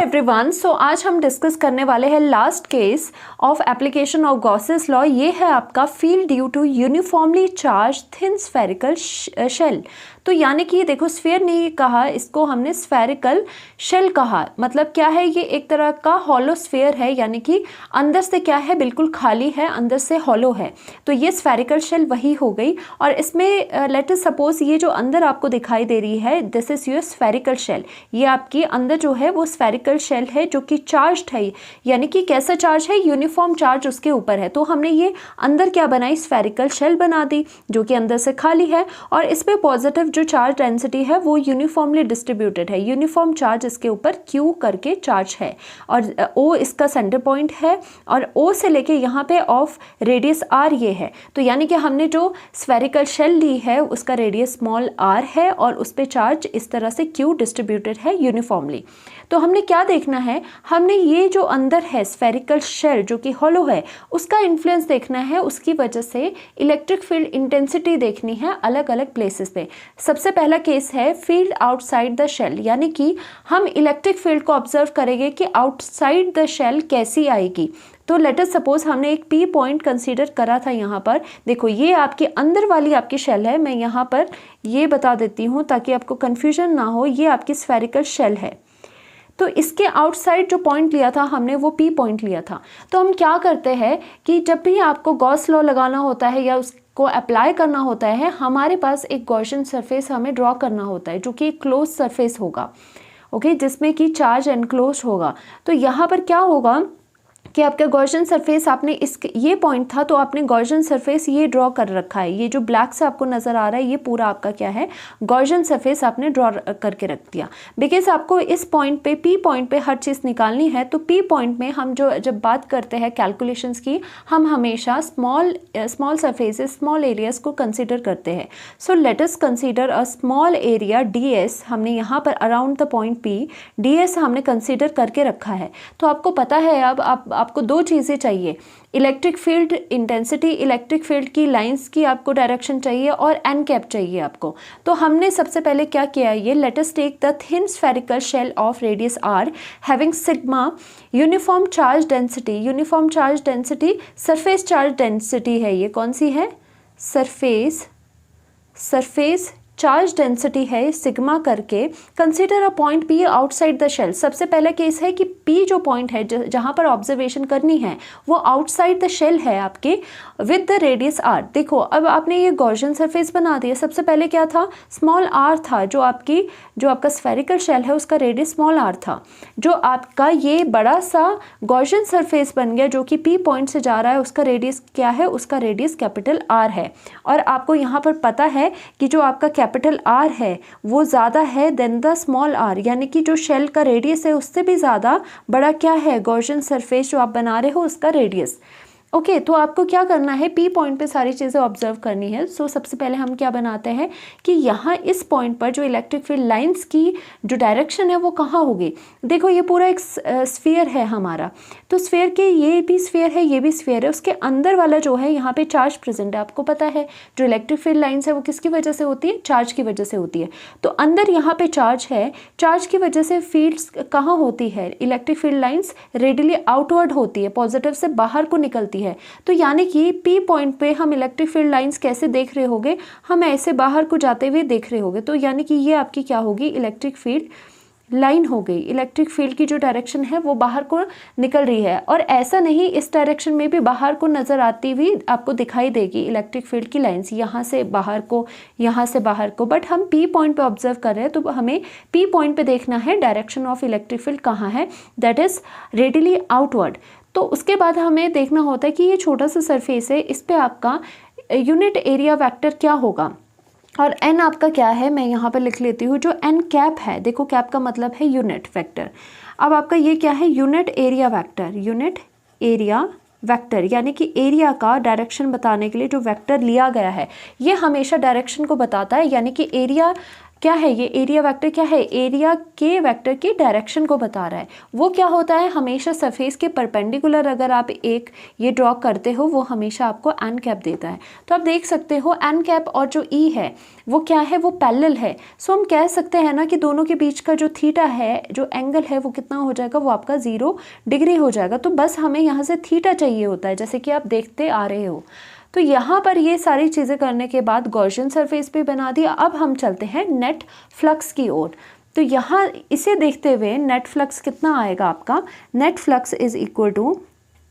Everyone, सो आज हम discuss करने वाले हैं last case of application of Gauss's law. ये है आपका field due to uniformly charge thin spherical shell. तो यानी कि देखो स्फीयर नहीं कहा, इसको हमने स्फेरिकल शेल कहा। मतलब क्या है, ये एक तरह का हॉलो स्फीयर है, यानी कि अंदर से क्या है, बिल्कुल खाली है, अंदर से हॉलो है। तो ये स्फेरिकल शेल वही हो गई। और इसमें लेट अस सपोज ये जो अंदर आपको दिखाई दे रही है, this is your spherical shell. ये आपकी अंदर जो है वो स्फेरिकल शेल है जो कि चार्ज्ड है, यानी कि कैसा चार्ज है, यूनिफॉर्म चार्ज उसके ऊपर है। तो हमने ये अंदर क्या बनाई, स्फेरिकल शेल बना दी जो कि अंदर से खाली है। और इस पे पॉजिटिव जो चार्ज डेंसिटी है वो यूनिफॉर्मली डिस्ट्रीब्यूटेड है, यूनिफॉर्म चार्ज इसके ऊपर क्यू करके चार्ज है। और ओ इसका सेंटर पॉइंट है और ओ से लेके यहाँ पे ऑफ रेडियस आर ये है। तो यानी कि हमने जो स्फेरिकल शेल ली है उसका रेडियस स्मॉल आर है और उस पे चार्ज इस तरह से क्यू डिस्ट्रीब्यूटेड है यूनिफॉर्मली। तो हमने क्या देखना है, हमने ये जो अंदर है स्फेरिकल शेल जो कि हॉलो है उसका इन्फ्लुएंस देखना है, उसकी वजह से इलेक्ट्रिक फील्ड इंटेंसिटी देखनी है अलग अलग प्लेसेस पे। सबसे पहला केस है फील्ड आउटसाइड द शेल, यानी कि हम इलेक्ट्रिक फील्ड को ऑब्जर्व करेंगे कि आउटसाइड द शेल कैसी आएगी। तो लेट अस सपोज हमने एक पी पॉइंट कंसीडर करा था यहाँ पर। देखो ये आपके अंदर वाली आपकी शेल है, मैं यहाँ पर ये बता देती हूँ ताकि आपको कन्फ्यूजन ना हो। ये आपकी स्फेरिकल शेल है, तो इसके आउटसाइड जो पॉइंट लिया था हमने वो पी पॉइंट लिया था। तो हम क्या करते हैं कि जब भी आपको गॉस लॉ लगाना होता है या उसको अप्लाई करना होता है, हमारे पास एक गॉसियन सरफेस हमें ड्रॉ करना होता है जो कि एक क्लोज सरफेस होगा, ओके, जिसमें कि चार्ज एनक्लोज होगा। तो यहाँ पर क्या होगा कि आपका गॉसियन सरफेस आपने ये पॉइंट था तो आपने गॉसियन सरफेस ये ड्रॉ कर रखा है। ये जो ब्लैक से आपको नज़र आ रहा है ये पूरा आपका क्या है, गॉसियन सरफेस आपने ड्रॉ करके रख दिया। बिकॉज आपको इस पॉइंट पे पी पॉइंट पे हर चीज़ निकालनी है। तो पी पॉइंट में हम जब बात करते हैं कैलकुलेशंस की, हम हमेशा स्मॉल सरफेसेस, स्मॉल एरियाज को कंसिडर करते हैं। So let us consider a small area D S. हमने यहाँ पर around the point P D S हमने कंसिडर करके रखा है। तो आपको पता है अब आपको दो चीज़ें चाहिए, electric field intensity, electric field की लाइंस की आपको डायरेक्शन चाहिए और एन कैप चाहिए आपको। तो हमने सबसे पहले क्या किया, ये let us take the thin spherical shell of radius r having sigma uniform charge density. Uniform charge density surface charge density है, ये कौन सी है, सरफेस चार्ज डेंसिटी है सिग्मा करके। Consider a point p outside the shell. सबसे पहला case है कि पी जो पॉइंट है जहाँ पर ऑब्जर्वेशन करनी है वो आउटसाइड द शेल है आपके विद द रेडियस आर। देखो अब आपने ये गॉसियन सरफेस बना दिया। सबसे पहले क्या था, स्मॉल आर था, जो आपका स्फेरिकल शेल है उसका रेडियस स्मॉल आर था। जो आपका ये बड़ा सा गॉसियन सरफेस बन गया जो कि पी पॉइंट से जा रहा है, उसका रेडियस क्या है, उसका रेडियस कैपिटल आर है। और आपको यहाँ पर पता है कि जो आपका कैपिटल आर है वो ज़्यादा है देन द स्मॉल आर, यानी कि जो शेल का रेडियस है उससे भी ज़्यादा बड़ा क्या है, गॉसियन सरफेस जो आप बना रहे हो उसका रेडियस। ओके, तो आपको क्या करना है, पी पॉइंट पे सारी चीज़ें ऑब्जर्व करनी है। सो सबसे पहले हम क्या बनाते हैं कि यहाँ इस पॉइंट पर जो इलेक्ट्रिक फील्ड लाइंस की जो डायरेक्शन है वो कहाँ होगी। देखो ये पूरा एक स्फीयर है हमारा, तो स्फीयर के ये भी स्फीयर है, ये भी स्फीयर है, उसके अंदर वाला जो है यहाँ पे चार्ज प्रेजेंट है। आपको पता है जो इलेक्ट्रिक फील्ड लाइंस है वो किसकी वजह से होती है, चार्ज की वजह से होती है। तो अंदर यहाँ पे चार्ज है, चार्ज की वजह से फील्ड्स कहाँ होती है, electric field lines radially outward होती है, पॉजिटिव से बाहर को निकलती है। तो यानी कि पी पॉइंट पे हम इलेक्ट्रिक फील्ड लाइंस कैसे देख रहे होंगे, हम ऐसे बाहर को जाते हुए देख रहे होंगे। तो यानी कि ये आपकी क्या होगी, इलेक्ट्रिक फील्ड लाइन हो गई। इलेक्ट्रिक फील्ड की जो डायरेक्शन है वो बाहर को निकल रही है, और ऐसा नहीं, इस डायरेक्शन में भी बाहर को नजर आती हुई आपको दिखाई देगी इलेक्ट्रिक फील्ड की लाइंस, यहाँ से बाहर को, यहाँ से बाहर को। बट हम पी पॉइंट पे ऑब्जर्व कर रहे हैं तो हमें पी पॉइंट पे देखना है डायरेक्शन ऑफ इलेक्ट्रिक फील्ड कहाँ है, दैट इज रेडियली आउटवर्ड। तो उसके बाद हमें देखना होता है कि ये छोटा सा सरफेस है, इस पे आपका यूनिट एरिया वेक्टर क्या होगा, और एन आपका क्या है, मैं यहाँ पर लिख लेती हूँ, जो एन कैप है, देखो कैप का मतलब है यूनिट वेक्टर। अब आपका ये क्या है, unit area vector, unit area vector, यानी कि एरिया का डायरेक्शन बताने के लिए जो वेक्टर लिया गया है ये हमेशा डायरेक्शन को बताता है। यानी कि एरिया क्या है ये एरिया वेक्टर, क्या है एरिया के वेक्टर की डायरेक्शन को बता रहा है। वो क्या होता है, हमेशा सरफेस के परपेंडिकुलर अगर आप एक ये ड्रॉ करते हो वो हमेशा आपको एन कैप देता है। तो आप देख सकते हो एन कैप और जो ई है वो क्या है, वो पैरेलल है। सो हम कह सकते हैं ना कि दोनों के बीच का जो थीटा है, जो एंगल है वो कितना हो जाएगा, वो आपका 0 डिग्री हो जाएगा। तो बस हमें यहाँ से थीटा चाहिए होता है, जैसे कि आप देखते आ रहे हो। तो यहाँ पर ये सारी चीज़ें करने के बाद गॉसियन सरफेस भी बना दिया। अब हम चलते हैं नेट फ्लक्स की ओर। तो यहाँ इसे देखते हुए नेट फ्लक्स कितना आएगा आपका, net flux is equal to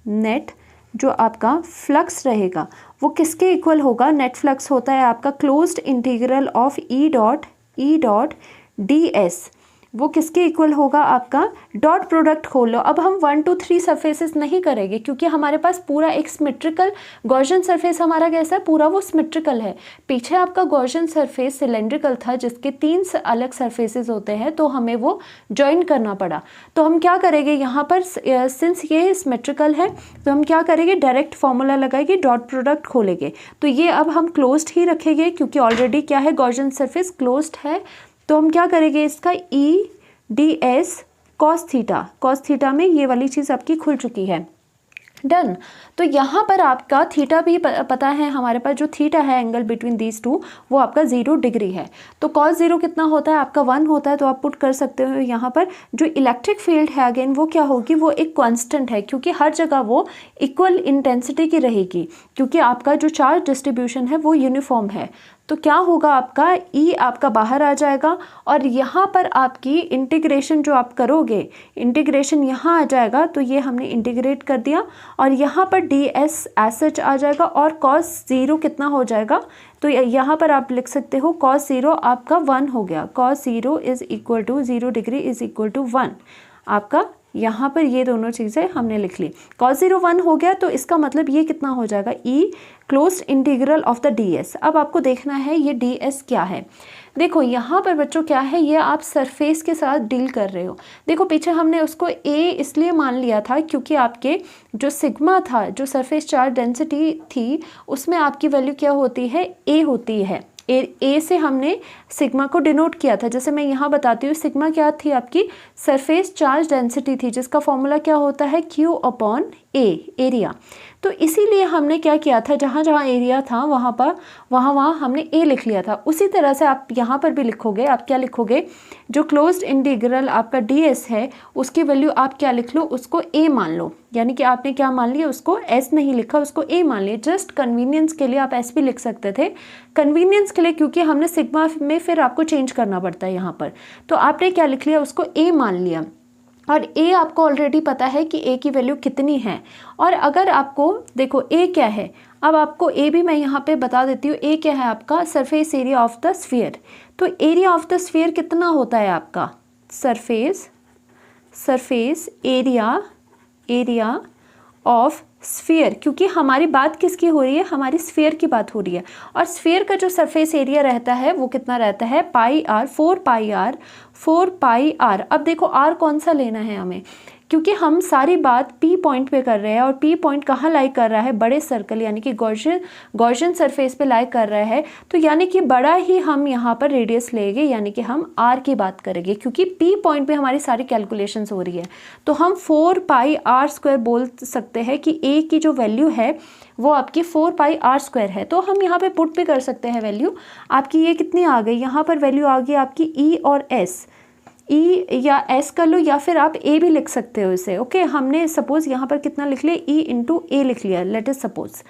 net जो आपका फ्लक्स रहेगा वो किसके इक्वल होगा, नेट फ्लक्स होता है आपका closed integral of E dot D S, वो किसके इक्वल होगा आपका, डॉट प्रोडक्ट खोल लो। अब हम 1 2 3 सरफेसेस नहीं करेंगे क्योंकि हमारे पास पूरा एक सिमेट्रिकल गॉसियन सरफेस हमारा कैसा है, पूरा वो सिमेट्रिकल है। पीछे आपका गॉसियन सरफेस सिलेंड्रिकल था जिसके 3 अलग सरफेसेस होते हैं, तो हमें वो ज्वाइन करना पड़ा। तो हम क्या करेंगे यहाँ पर, सिंस ये सिमेट्रिकल है तो हम क्या करेंगे, डायरेक्ट फॉर्मूला लगाएंगे, डॉट प्रोडक्ट खोलेंगे। तो ये अब हम क्लोज्ड ही रखेंगे क्योंकि ऑलरेडी क्या है, गॉसियन सरफेस क्लोज्ड है। तो हम क्या करेंगे, इसका E D S cos theta में ये वाली चीज़ आपकी खुल चुकी है, डन। तो यहाँ पर आपका थीटा भी पता है हमारे पास, जो थीटा है एंगल बिटवीन दीज टू वो आपका 0 डिग्री है। तो कॉस 0 कितना होता है आपका 1 होता है। तो आप पुट कर सकते हो यहाँ पर जो इलेक्ट्रिक फील्ड है अगेन वो क्या होगी, वो एक कांस्टेंट है क्योंकि हर जगह वो इक्वल इंटेंसिटी की रहेगी क्योंकि आपका जो चार्ज डिस्ट्रीब्यूशन है वो यूनिफॉर्म है। तो क्या होगा आपका, ई आपका बाहर आ जाएगा और यहाँ पर आपकी इंटीग्रेशन जो आप करोगे, इंटीग्रेशन यहाँ आ जाएगा। तो ये हमने इंटीग्रेट कर दिया और यहाँ पर डी एस एज सच आ जाएगा और कॉस 0 कितना हो जाएगा, तो यहाँ पर आप लिख सकते हो कॉस 0 आपका 1 हो गया। Cos 0 is equal to 0 degree is equal to 1 आपका, यहाँ पर ये दोनों चीज़ें हमने लिख ली। cos 0 1 हो गया तो इसका मतलब ये कितना हो जाएगा, E closed integral of the D S. अब आपको देखना है ये डी एस क्या है। देखो यहाँ पर बच्चों क्या है, ये आप सरफेस के साथ डील कर रहे हो। देखो पीछे हमने उसको ए इसलिए मान लिया था क्योंकि आपके जो सिग्मा था, जो सरफेस चार्ज डेंसिटी थी, उसमें आपकी वैल्यू क्या होती है, ए होती है। ए से हमने सिग्मा को डिनोट किया था। जैसे मैं यहाँ बताती हूँ, सिग्मा क्या थी आपकी, सरफेस चार्ज डेंसिटी थी जिसका फॉर्मूला क्या होता है, क्यू अपॉन ए, एरिया। तो इसीलिए हमने क्या किया था, जहाँ जहाँ एरिया था वहाँ हमने ए लिख लिया था। उसी तरह से आप यहाँ पर भी लिखोगे, आप क्या लिखोगे, जो क्लोज्ड इंटीग्रल आपका डी एस है उसकी वैल्यू आप क्या लिख लो, उसको ए मान लो। यानी कि आपने क्या मान लिया, उसको एस नहीं लिखा, उसको ए मान लिया। जस्ट कन्वीनियंस के लिए आप एस भी लिख सकते थे, कन्वीनियंस के लिए, क्योंकि हमने सिग्मा में फिर आपको चेंज करना पड़ता है यहाँ पर। तो आपने क्या लिख लिया, उसको ए मान लिया और ए आपको ऑलरेडी पता है कि ए की वैल्यू कितनी है। और अगर आपको देखो ए क्या है, अब आपको ए भी मैं यहाँ पे बता देती हूँ। ए क्या है आपका, surface area of the sphere. तो एरिया ऑफ द स्फीयर कितना होता है आपका, सरफेस एरिया ऑफ स्फीयर, क्योंकि हमारी बात किसकी हो रही है, हमारी स्फीयर की बात हो रही है। और स्फीयर का जो सरफेस एरिया रहता है वो कितना रहता है, पाई आर, 4 पाई आर। अब देखो आर कौन सा लेना है हमें, क्योंकि हम सारी बात पी पॉइंट पे कर रहे हैं और पी पॉइंट कहाँ लाई कर रहा है, बड़े सर्कल यानी कि गॉसियन सरफेस पे लाई कर रहा है। तो यानी कि बड़ा ही हम यहाँ पर रेडियस लेंगे, यानी कि हम आर की बात करेंगे क्योंकि पी पॉइंट पे हमारी सारी कैलकुलेशंस हो रही है। तो हम 4 पाई आर स्क्वायर बोल सकते हैं कि ए की जो वैल्यू है वो आपकी 4 पाई आर स्क्वायर है। तो हम यहाँ पे पुट भी कर सकते हैं वैल्यू आपकी, ये कितनी आ गई, यहाँ पर वैल्यू आ गई आपकी ई और एस, ई या एस कर लो या फिर आप ए भी लिख सकते हो इसे। ओके, हमने सपोज यहाँ पर कितना लिख लिया, ई इंटू ए लिख लिया, लेट अस सपोज।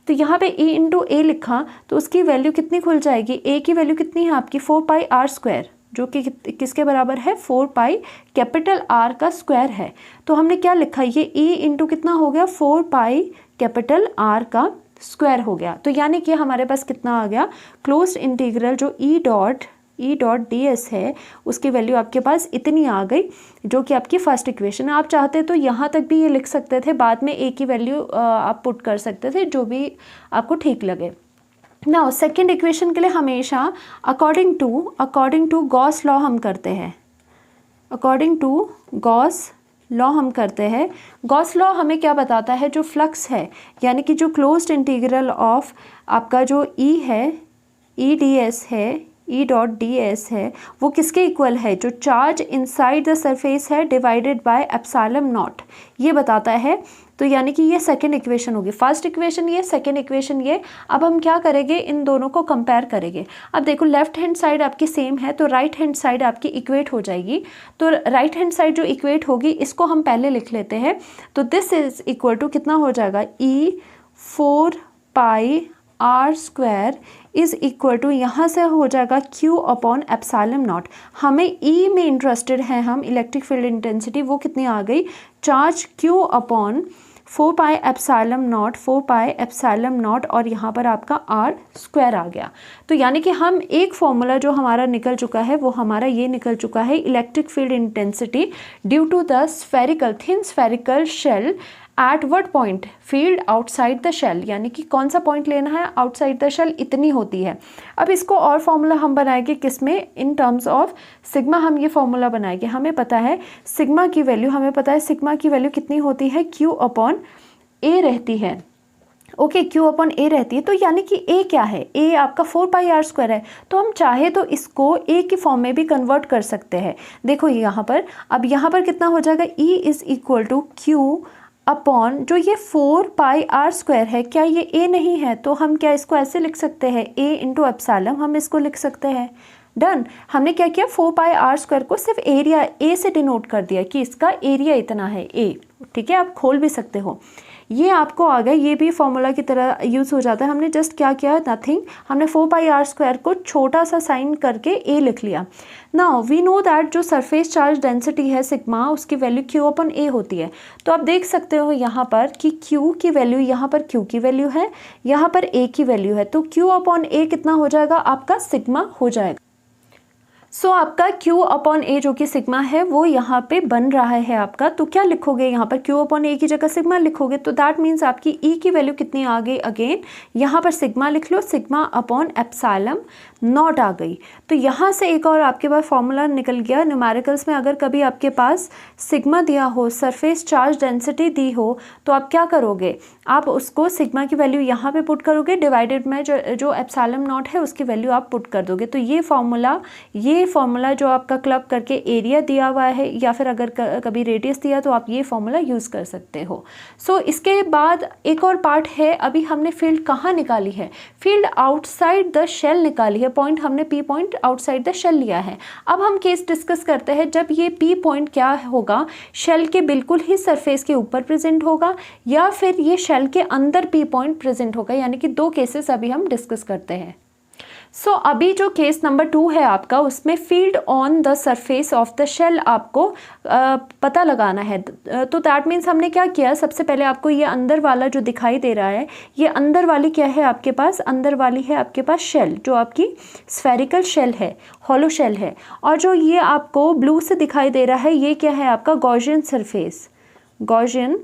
तो यहाँ पे ई इंटू ए लिखा तो उसकी वैल्यू कितनी खुल जाएगी, ए की वैल्यू कितनी है आपकी 4 पाई आर स्क्वायर, जो कि किसके बराबर है, 4 पाई कैपिटल आर का स्क्वायर है। तो हमने क्या लिखा, ये ई इंटू कितना हो गया, 4 पाई कैपिटल आर का स्क्वायर हो गया। तो यानी कि हमारे पास कितना आ गया, क्लोज्ड इंटीग्रल जो ई डॉट डी एस है उसकी वैल्यू आपके पास इतनी आ गई, जो कि आपकी फर्स्ट इक्वेशन है। आप चाहते तो यहाँ तक भी ये लिख सकते थे, बाद में ए की वैल्यू आप पुट कर सकते थे, जो भी आपको ठीक लगे। नाउ सेकेंड इक्वेशन के लिए हमेशा अकॉर्डिंग टू गॉस लॉ हम करते हैं, अकॉर्डिंग टू गॉस लॉ हम करते हैं। गॉस लॉ हमें क्या बताता है, जो फ्लक्स है यानी कि जो क्लोज्ड इंटीग्रल ऑफ आपका जो ई है, ई डी एस है, ई डॉट डी एस है वो किसके इक्वल है, जो चार्ज इनसाइड द सरफेस है डिवाइडेड बाय एप्सिलॉन नॉट, ये बताता है। तो यानी कि ये सेकेंड इक्वेशन होगी, फर्स्ट इक्वेशन ये, सेकेंड इक्वेशन ये। अब हम क्या करेंगे, इन दोनों को कंपेयर करेंगे। अब देखो लेफ्ट हैंड साइड आपकी सेम है तो राइट हैंड साइड आपकी इक्वेट हो जाएगी। तो राइट हैंड साइड जो इक्वेट होगी इसको हम पहले लिख लेते हैं। तो दिस इज इक्वल टू कितना हो जाएगा, E 4 pi are square is equal to, यहाँ से हो जाएगा Q अपॉन एप्सिलॉन नॉट। हमें E में इंटरेस्टेड है हम, इलेक्ट्रिक फील्ड इंटेंसिटी वो कितनी आ गई, charge Q upon 4 pi epsilon naught, 4 pi epsilon naught, और यहाँ पर आपका आर स्क्वायर आ गया। तो यानी कि हम एक फॉर्मूला जो हमारा निकल चुका है वो हमारा ये निकल चुका है, electric field intensity due to the spherical, thin spherical shell at what point, field outside the shell, यानी कि कौन सा पॉइंट लेना है, आउटसाइड द शेल इतनी होती है। अब इसको और फॉर्मूला हम बनाएंगे किसमें, इन टर्म्स ऑफ सिग्मा हम ये फॉर्मूला बनाएंगे। हमें पता है सिग्मा की वैल्यू, हमें पता है सिग्मा की वैल्यू कितनी होती है, Q अपॉन ए रहती है। ओके, Q अपॉन ए रहती है। तो यानी कि A क्या है, A आपका 4 पाई आर स्क्वायर है। तो हम चाहे तो इसको A की फॉर्म में भी कन्वर्ट कर सकते हैं। देखो यहाँ पर, अब यहाँ पर कितना हो जाएगा, E is equal to Q upon जो ये 4 पाई आर स्क्वायर है, क्या ये A नहीं है, तो हम क्या इसको ऐसे लिख सकते हैं, A इंटू एप्सिलॉन हम इसको लिख सकते हैं। डन। हमने क्या किया, 4 पाई आर स्क्वायर को सिर्फ एरिया A से डिनोट कर दिया कि इसका एरिया इतना है A। ठीक है, आप खोल भी सकते हो। ये आपको आ गया, ये भी फॉर्मूला की तरह यूज़ हो जाता है। हमने जस्ट क्या किया, नथिंग, हमने 4 पाई आर स्क्वायर को छोटा सा साइन करके A लिख लिया। नाउ वी नो दैट जो सरफेस चार्ज डेंसिटी है सिग्मा, उसकी वैल्यू Q अपन A होती है। तो आप देख सकते हो यहाँ पर कि Q की वैल्यू, यहाँ पर Q की वैल्यू है, यहाँ पर A की वैल्यू है। तो Q अपॉन A कितना हो जाएगा, आपका सिग्मा हो जाएगा। सो आपका Q अपॉन A जो कि सिग्मा है वो यहाँ पे बन रहा है आपका। तो क्या लिखोगे यहाँ पर, Q अपॉन A की जगह सिग्मा लिखोगे। तो दैट मीन्स आपकी E की वैल्यू कितनी आ गई, अगेन यहाँ पर सिग्मा लिख लो, सिग्मा अपॉन एप्सिलॉन नॉट आ गई। तो यहाँ से एक और आपके पास फॉर्मूला निकल गया न्यूमेरिकल्स में। अगर कभी आपके पास सिग्मा दिया हो, सरफेस चार्ज डेंसिटी दी हो, तो आप क्या करोगे, आप उसको सिग्मा की वैल्यू यहाँ पे पुट करोगे, डिवाइडेड में जो एप्सिलॉन नॉट है उसकी वैल्यू आप पुट कर दोगे। तो ये फॉर्मूला जो आपका क्लब करके एरिया दिया हुआ है, या फिर अगर कभी रेडियस दिया तो आप ये फॉर्मूला यूज़ कर सकते हो। सो इसके बाद एक और पार्ट है, अभी हमने फील्ड कहाँ निकाली है, फील्ड आउटसाइड द शेल निकाली है। पॉइंट हमने P point outside the shell लिया है। अब हम केस डिस्कस करते हैं, जब ये P पॉइंट क्या होगा, शेल के बिल्कुल ही सरफेस के ऊपर प्रेजेंट होगा, या फिर ये शेल के अंदर P पॉइंट प्रेजेंट होगा। यानी कि दो केसेस अभी हम डिस्कस करते हैं। सो अभी जो केस नंबर 2 है आपका, उसमें field on the surface of the shell आपको पता लगाना है। तो दैट मीन्स हमने क्या किया, सबसे पहले आपको ये अंदर वाला जो दिखाई दे रहा है, ये अंदर वाली क्या है आपके पास, अंदर वाली है आपके पास शेल, जो आपकी स्फेरिकल शेल है, हॉलो शेल है। और जो ये आपको ब्लू से दिखाई दे रहा है, ये क्या है आपका गॉसियन सरफेस, गॉसियन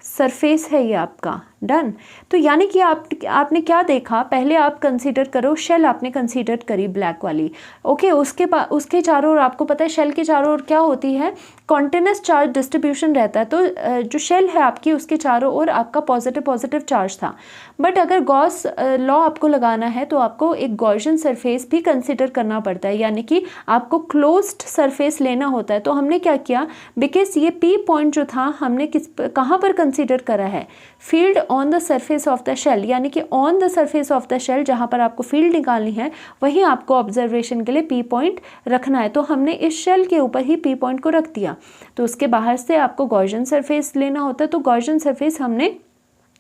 सरफेस है ये आपका। डन। तो यानी कि आपने क्या देखा, पहले आप कंसीडर करो, शेल आपने कंसीडर करी ब्लैक वाली। ओके, उसके चारों ओर आपको पता है शेल के चारों ओर क्या होती है, कॉन्टिन्यूस चार्ज डिस्ट्रीब्यूशन रहता है। तो जो शेल है आपकी, उसके चारों ओर आपका पॉजिटिव चार्ज था। बट अगर गॉस लॉ आपको लगाना है तो आपको एक गॉसियन सरफेस भी कंसिडर करना पड़ता है, यानी कि आपको क्लोज्ड सरफेस लेना होता है। तो हमने क्या किया, बिकॉज ये P पॉइंट जो था हमने कहाँ पर कंसिडर करा है, field on the surface of the shell, यानी कि on the surface of the shell जहाँ पर आपको फील्ड निकालनी है, वहीं आपको ऑब्जर्वेशन के लिए P पॉइंट रखना है। तो हमने इस शेल के ऊपर ही P पॉइंट को रख दिया। तो उसके बाहर से आपको गॉसियन सरफेस लेना होता है, तो गॉसियन सरफेस हमने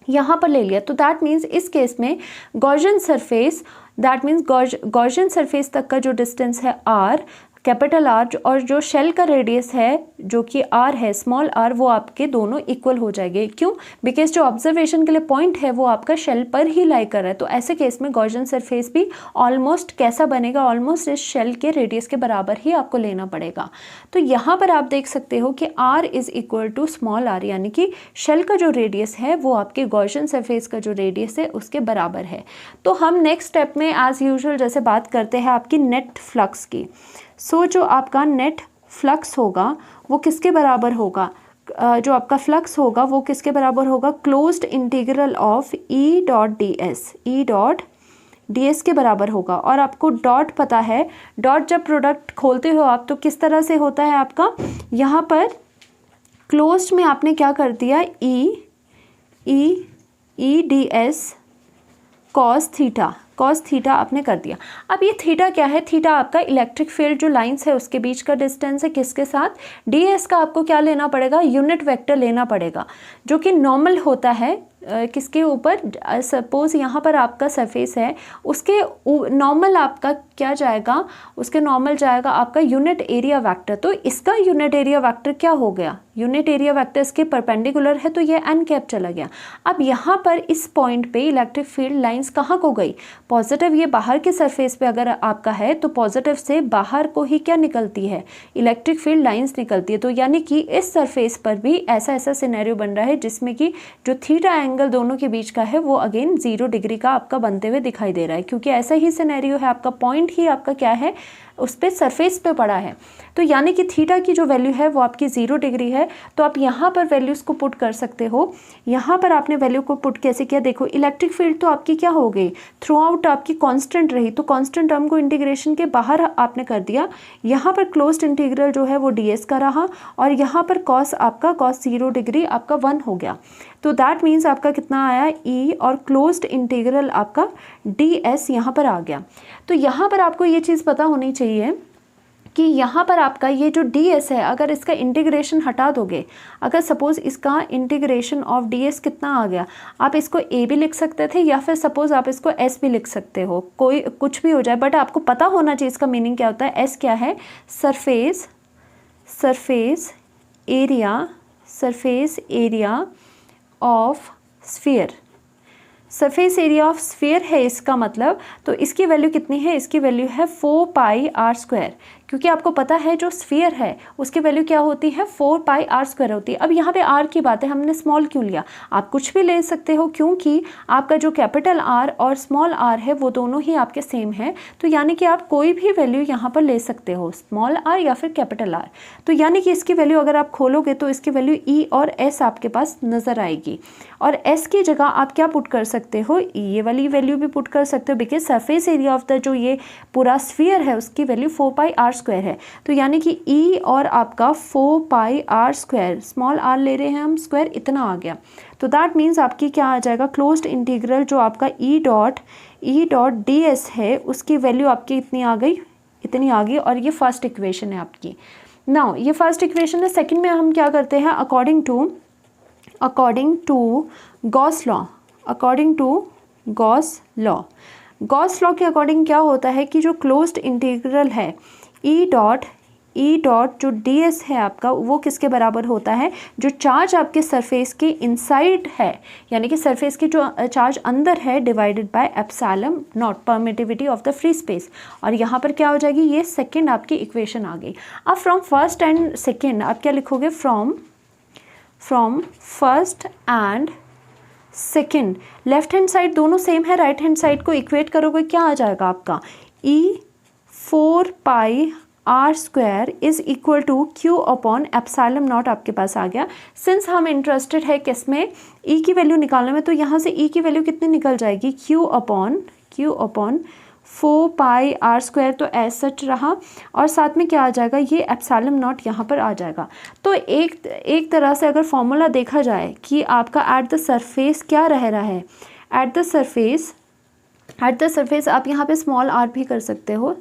यहाँ पर ले लिया। तो दैट मीन्स इस केस में Gaussian surface, that means Gaussian surface तक का जो डिस्टेंस है R, कैपिटल R, और जो शेल का रेडियस है जो कि R है, स्मॉल r, वो आपके दोनों इक्वल हो जाएंगे। क्यों, बिकॉज जो ऑब्जर्वेशन के लिए पॉइंट है वो आपका शेल पर ही लाई कर रहा है। तो ऐसे केस में गॉसियन सरफेस भी ऑलमोस्ट कैसा बनेगा, ऑलमोस्ट इस शेल के रेडियस के बराबर ही आपको लेना पड़ेगा। तो यहाँ पर आप देख सकते हो कि R is equal to small r, यानी कि शेल का जो रेडियस है वो आपके गॉसियन सरफेस का जो रेडियस है उसके बराबर है। तो हम नेक्स्ट स्टेप में एज यूजुअल जैसे बात करते हैं आपकी नेट फ्लक्स की। सो जो आपका नेट फ्लक्स होगा वो किसके बराबर होगा, जो आपका फ्लक्स होगा वो किसके बराबर होगा, closed integral of E dot ds, E dot ds के बराबर होगा। और आपको डॉट पता है, डॉट जब प्रोडक्ट खोलते हो आप तो किस तरह से होता है आपका, यहाँ पर क्लोज्ड में आपने क्या कर दिया, E D S cos theta आपने कर दिया। अब ये थीटा क्या है, थीटा आपका इलेक्ट्रिक फील्ड जो लाइंस है उसके बीच का डिस्टेंस है, किसके साथ, ds का आपको क्या लेना पड़ेगा, यूनिट वेक्टर लेना पड़ेगा जो कि नॉर्मल होता है किसके ऊपर, सपोज यहाँ पर आपका सरफेस है, उसके नॉर्मल आपका क्या जाएगा, उसके नॉर्मल जाएगा आपका यूनिट एरिया वेक्टर। तो इसका यूनिट एरिया वेक्टर क्या हो गया, यूनिट एरिया वेक्टर इसके परपेंडिकुलर है तो ये एन कैप चला गया। अब यहाँ पर इस पॉइंट पे इलेक्ट्रिक फील्ड लाइंस कहाँ को गई, पॉजिटिव, ये बाहर के सरफेस पे अगर आपका है तो पॉजिटिव से बाहर को ही क्या निकलती है, इलेक्ट्रिक फील्ड लाइंस निकलती है। तो यानी कि इस सरफेस पर भी ऐसा सिनेरियो बन रहा है जिसमें कि जो थीटा एंगल दोनों के बीच का है वो अगेन 0 डिग्री का आपका बनते हुए दिखाई दे रहा है, क्योंकि ऐसा ही सिनेरियो है, आपका पॉइंट ही आपका क्या है, उस पर सरफेस पे पड़ा है। तो यानी कि थीटा की जो वैल्यू है वो आपकी 0 डिग्री है। तो आप यहाँ पर वैल्यूज़ को पुट कर सकते हो। यहाँ पर आपने वैल्यू को पुट कैसे किया, देखो इलेक्ट्रिक फील्ड तो आपकी क्या हो गई, थ्रू आउट आपकी कांस्टेंट रही, तो कांस्टेंट टर्म को इंटीग्रेशन के बाहर आपने कर दिया। यहाँ पर क्लोज्ड इंटीग्रल जो है वो ds का रहा, और यहाँ पर कॉस आपका कॉस 0 डिग्री आपका 1 हो गया। तो दैट मीन्स आपका कितना आया, e, और क्लोज्ड इंटीग्रल आपका ds यहाँ पर आ गया। तो यहाँ पर आपको ये चीज़ पता होनी चाहिए कि यहाँ पर आपका ये जो ds है, अगर इसका इंटीग्रेशन हटा दोगे, अगर सपोज़ इसका इंटीग्रेशन ऑफ ds कितना आ गया, आप इसको a भी लिख सकते थे या फिर सपोज़ आप इसको s भी लिख सकते हो, कोई कुछ भी हो जाए, बट आपको पता होना चाहिए इसका मीनिंग क्या होता है। s क्या है, surface area of sphere, surface area of sphere है इसका मतलब। तो इसकी वैल्यू कितनी है, इसकी वैल्यू है 4 पाई आर स्क्वायर, क्योंकि आपको पता है जो स्फीयर है उसकी वैल्यू क्या होती है, 4 पाई आर स्क्वायर होती है। अब यहाँ पे आर की बात है, हमने स्मॉल क्यों लिया, आप कुछ भी ले सकते हो, क्योंकि आपका जो कैपिटल आर और स्मॉल आर है वो दोनों ही आपके सेम है। तो यानी कि आप कोई भी वैल्यू यहाँ पर ले सकते हो, स्मॉल आर या फिर कैपिटल आर। तो यानी कि इसकी वैल्यू अगर आप खोलोगे तो इसकी वैल्यू ई और एस आपके पास नज़र आएगी, और एस की जगह आप क्या पुट कर सकते हो, ये वाली वैल्यू भी पुट कर सकते हो, because surface area of the जो ये पूरा स्फीयर है उसकी वैल्यू 4 पाई आर स्क्वायर है। तो यानी कि ई और आपका 4 pi are square, small are ले रहे हैं हम, स्क्वायर इतना आ गया। तो दैट मीन्स आपकी क्या आ जाएगा, क्लोज्ड इंटीग्रल जो आपका ई डॉट डी एस है उसकी वैल्यू आपकी इतनी आ गई। और ये फर्स्ट इक्वेशन है आपकी। नाउ ये फर्स्ट इक्वेशन है। सेकंड में हम क्या करते हैं, अकॉर्डिंग टू गॉस लॉ के अकॉर्डिंग क्या होता है कि जो क्लोज्ड इंटीग्रल है ई डॉट जो ds है आपका वो किसके बराबर होता है, जो चार्ज आपके सरफेस के इनसाइड है, यानी कि सरफेस की जो चार्ज अंदर है, divided by epsilon not, permittivity of the free space. और यहाँ पर क्या हो जाएगी, ये सेकंड आपकी इक्वेशन आ गई। अब फ्रॉम फर्स्ट एंड सेकंड आप क्या लिखोगे, from first and second, left hand side दोनों सेम है, राइट हैंड साइड को इक्वेट करोगे क्या आ जाएगा आपका, e 4 pi are square is equal to q upon epsilon nought आपके पास आ गया। सिंस हम इंटरेस्टेड है किस में, ई की वैल्यू निकालने में, तो यहाँ से ई की वैल्यू कितनी निकल जाएगी, q upon 4 pi are square, तो एज सच रहा, और साथ में क्या आ जाएगा, ये एप्सिलॉन नॉट यहाँ पर आ जाएगा। तो एक तरह से अगर फॉर्मूला देखा जाए कि आपका एट द सरफेस क्या रह रहा है, एट द सरफेस आप यहाँ पे स्मॉल आर भी कर सकते हो,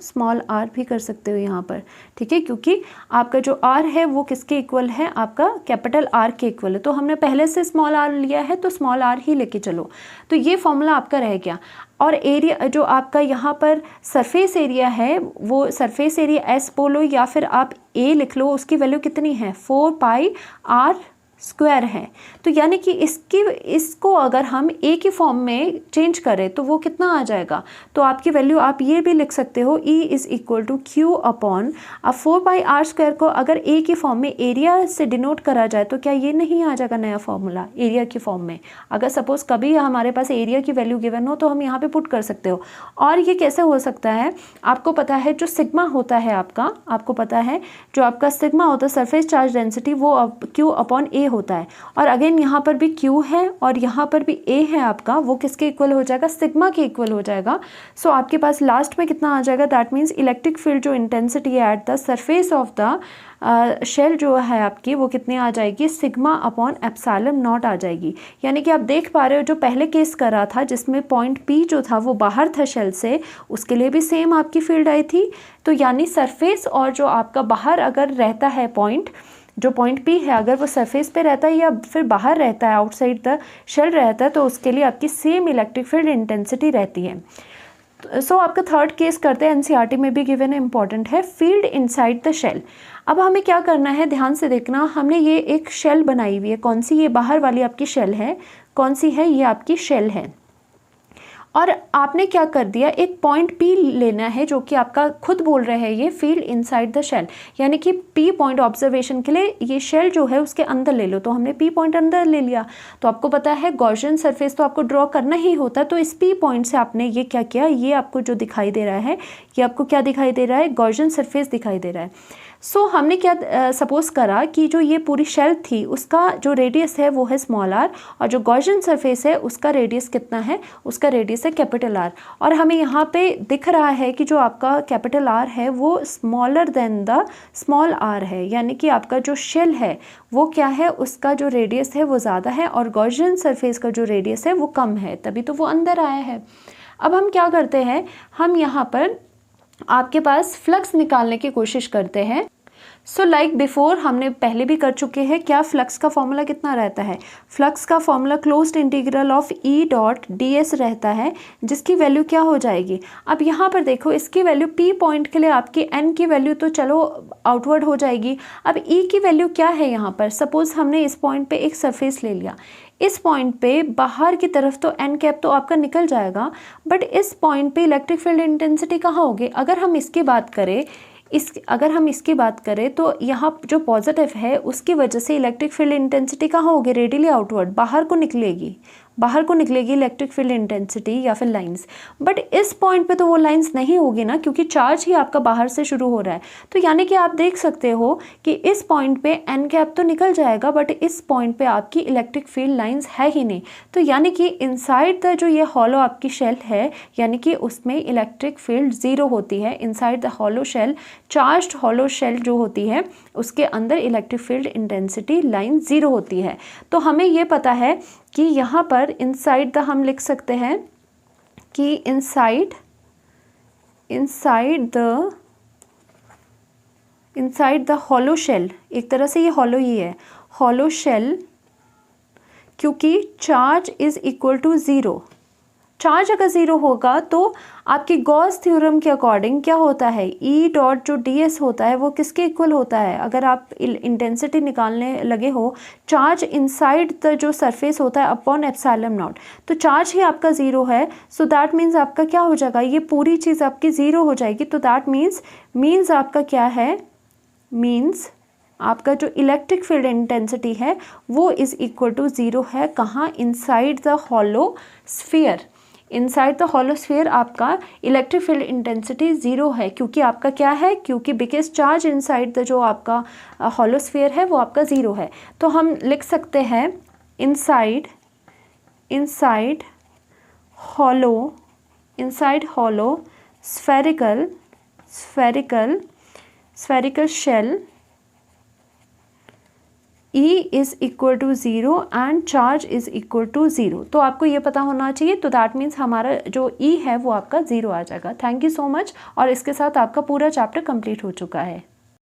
यहाँ पर, ठीक है, क्योंकि आपका जो आर है वो किसके इक्वल है, आपका कैपिटल आर के इक्वल है। तो हमने पहले से स्मॉल आर लिया है तो स्मॉल आर ही लेके चलो। तो ये फॉर्मूला आपका रह गया। और एरिया जो आपका यहाँ पर सरफेस एरिया है वो सरफेस एरिया एस बोलो या फिर आप ए लिख लो, उसकी वैल्यू कितनी है, 4 पाई आर स्क्वायर है। तो यानी कि इसको अगर हम ए की फॉर्म में चेंज करें तो वो कितना आ जाएगा, तो आपकी वैल्यू आप ये भी लिख सकते हो, E is equal to q upon, अब 4 पाई आर स्क्वायर को अगर ए की फॉर्म में एरिया से डिनोट करा जाए तो क्या ये नहीं आ जाएगा नया फॉर्मूला एरिया की फॉर्म में। अगर सपोज़ कभी हमारे पास एरिया की वैल्यू गिवन हो तो हम यहाँ पे पुट कर सकते हो। और ये कैसे हो सकता है, आपको पता है जो सिग्मा होता है आपका, आपको पता है जो आपका सिग्मा होता है सरफेस चार्ज डेंसिटी, वो क्यू अपॉन ए होता है। और अगेन यहाँ पर भी Q है और यहाँ पर भी A है आपका, वो किसके इक्वल हो जाएगा, सिग्मा के इक्वल हो जाएगा। सो आपके पास लास्ट में कितना आ जाएगा, दैट मीन्स इलेक्ट्रिक फील्ड जो इंटेंसिटी है at the surface of the shell जो है आपकी, वो कितनी आ जाएगी, सिग्मा अपॉन एप्सिलॉन नॉट आ जाएगी। यानी कि आप देख पा रहे हो जो पहले केस करा था जिसमें पॉइंट P जो था वो बाहर था शेल से, उसके लिए भी सेम आपकी फील्ड आई थी। तो यानी सरफेस और जो आपका बाहर अगर रहता है पॉइंट, जो पॉइंट P है अगर वो सरफेस पे रहता है या फिर बाहर रहता है, आउटसाइड द शेल रहता है, तो उसके लिए आपकी सेम इलेक्ट्रिक फील्ड इंटेंसिटी रहती है। सो आपका थर्ड केस करते हैं, एनसीईआरटी में भी गिवन है, इंपॉर्टेंट है, फील्ड इनसाइड द शेल। अब हमें क्या करना है, ध्यान से देखना, हमने ये एक शेल बनाई हुई है, कौन सी, ये बाहर वाली आपकी शेल है, कौन सी है, ये आपकी शेल है। और आपने क्या कर दिया, एक पॉइंट P लेना है जो कि आपका खुद बोल रहे हैं ये फील्ड इनसाइड द शेल, यानी कि P पॉइंट ऑब्जर्वेशन के लिए ये शेल जो है उसके अंदर ले लो। तो हमने P पॉइंट अंदर ले लिया। तो आपको पता है गॉसियन सरफेस तो आपको ड्रॉ करना ही होता, तो इस P पॉइंट से आपने ये क्या किया, ये आपको जो दिखाई दे रहा है, ये आपको क्या दिखाई दे रहा है, गॉसियन सरफेस दिखाई दे रहा है। सो हमने क्या सपोज करा कि जो ये पूरी शेल थी उसका जो रेडियस है वो है स्मॉल r, और जो गॉसियन सरफेस है उसका रेडियस कितना है, उसका रेडियस है कैपिटल R। और हमें यहाँ पे दिख रहा है कि जो आपका कैपिटल R है वो smaller than the small r है, यानी कि आपका जो शेल है वो क्या है, उसका जो रेडियस है वो ज़्यादा है और गॉसियन सरफेस का जो रेडियस है वो कम है, तभी तो वो अंदर आया है। अब हम क्या करते हैं, हम यहाँ पर आपके पास फ्लक्स निकालने की कोशिश करते हैं। सो लाइक बिफोर हमने पहले भी कर चुके हैं, क्या फ्लक्स का फॉर्मूला कितना रहता है, फ्लक्स का formula closed integral of E dot ds रहता है, जिसकी वैल्यू क्या हो जाएगी। अब यहाँ पर देखो इसकी वैल्यू P पॉइंट के लिए आपकी n की वैल्यू तो चलो आउटवर्ड हो जाएगी। अब E की वैल्यू क्या है यहाँ पर, सपोज हमने इस पॉइंट पे एक सरफेस ले लिया, इस पॉइंट पे बाहर की तरफ तो n कैप तो आपका निकल जाएगा, बट इस पॉइंट पे इलेक्ट्रिक फील्ड इंटेंसिटी कहाँ होगी। अगर हम इसकी बात करें तो यहाँ जो पॉजिटिव है उसकी वजह से इलेक्ट्रिक फील्ड इंटेंसिटी कहाँ होगी, रेडियली आउटवर्ड, बाहर को निकलेगी इलेक्ट्रिक फील्ड इंटेंसिटी या फिर लाइंस। बट इस पॉइंट पे तो वो लाइंस नहीं होगी ना, क्योंकि चार्ज ही आपका बाहर से शुरू हो रहा है। तो यानी कि आप देख सकते हो कि इस पॉइंट पे n कैप तो निकल जाएगा, बट इस पॉइंट पे आपकी इलेक्ट्रिक फील्ड लाइंस है ही नहीं। तो यानी कि इनसाइड द जो ये हॉलो आपकी शेल है, यानी कि उसमें इलेक्ट्रिक फील्ड ज़ीरो होती है। Inside the hollow shell, charged hollow shell जो होती है उसके अंदर electric field intensity line zero होती है। तो हमें ये पता है कि यहाँ पर इनसाइड द हम लिख सकते हैं कि इनसाइड द हॉलो शेल, एक तरह से ये हॉलो ही है, हॉलो शेल, क्योंकि charge is equal to zero. Charge अगर ज़ीरो होगा तो आपकी गॉस थ्योरम के अकॉर्डिंग क्या होता है, E डॉट जो ds होता है वो किसके इक्वल होता है। अगर आप इंटेंसिटी निकालने लगे हो, चार्ज इनसाइड द जो सरफेस होता है अपॉन एप्सिलॉन नॉट, तो चार्ज ही आपका ज़ीरो है। सो दैट मीन्स आपका क्या हो जाएगा, ये पूरी चीज़ आपकी ज़ीरो हो जाएगी। तो दैट मीन्स आपका क्या है, मीन्स आपका जो इलेक्ट्रिक फील्ड इंटेंसिटी है वो इज़ इक्वल टू ज़ीरो है। कहाँ, inside the hollow sphere. Inside the hollow sphere आपका इलेक्ट्रिक फील्ड इंटेंसिटी ज़ीरो है, क्योंकि आपका क्या है, क्योंकि बिकॉज चार्ज इनसाइड द जो आपका हॉलो स्फीयर है वो आपका ज़ीरो है। तो हम लिख सकते हैं inside hollow spherical shell E is equal to zero and charge is equal to zero. तो आपको ये पता होना चाहिए। तो दैट मीन्स हमारा जो E है वो आपका ज़ीरो आ जाएगा। Thank you so much. और इसके साथ आपका पूरा चैप्टर कंप्लीट हो चुका है।